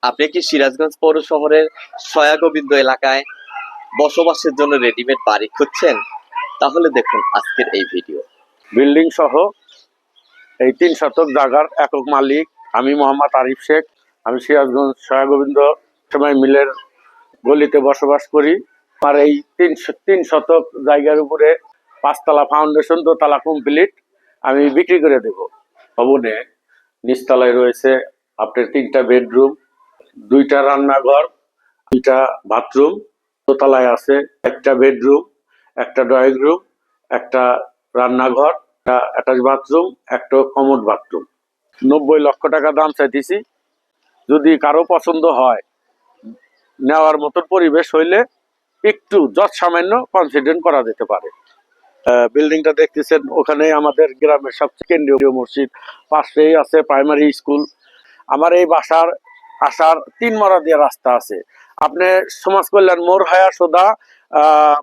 আপনি কি সিরাজগঞ্জ পৌর শহরের সয়াগোবিন্দ এলাকায় বসবাসের জন্য রেডিমেড বাড়ি খুঁজছেন? তাহলে দেখুন আজকের এই ভিডিও। বিল্ডিং সহ এই 3 শতক জায়গার একক মালিক আমি মোহাম্মদ আরিফ শেখ। আমি সিরাজগঞ্জ সয়াগোবিন্দ সময় মিলের গলিতে বসবাস করি। আর এই তিন শতক জায়গার উপরে 5তলা ফাউন্ডেশন, দোতলা কমপ্লিট আমি বিক্রি করে দেব। ভবনে নিচতলায় রয়েছে আপনার 3টা বেডরুম, 2টা রান্নাঘর, 2টা বাথরুম। দোতলায় আছে 1টা বেডরুম, 1টা ড্রয়িং রুম, 1টা রান্নাঘর, অ্যাটাচ বাথরুম, 1টা কমোড বাথরুম। 90 লক্ষ টাকা দাম চাইতেছি। যদি কারো পছন্দ হয়, নেওয়ার মতন পরিবেশ হইলে একটু যত সামান্য কনসিডার করা যেতে পারে। বিল্ডিংটা দেখতেছেন, ওখানে আমাদের গ্রামের সবচেয়ে কেন্দ্রীয় মসজিদ, পাশেই আছে প্রাইমারি স্কুল। আমার এই বাসার আসার 3 মরা দিয়ে রাস্তা আছে। আপনি সমাজ কল্যাণ মোড় হয়া সোদা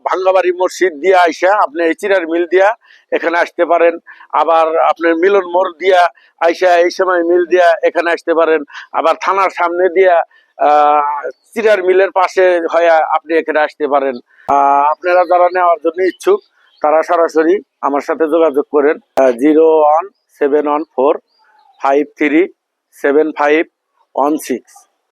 ভাঙ্গাবাড়ি মসজিদ দিয়ে আইসা আপনি চিরার মিল দিয়া এখানে আসতে পারেন। আবার আপনার মিলন মোড় দিয়া আইসা এই সময় মিল দিয়া এখানে আসতে পারেন। আবার থানার সামনে দিয়া চিরার মিলের পাশে হয়ে আপনি এখানে আসতে পারেন। আপনারা যারা নেওয়ার জন্য ইচ্ছুক তারা সরাসরি আমার সাথে যোগাযোগ করেন। 01714537516।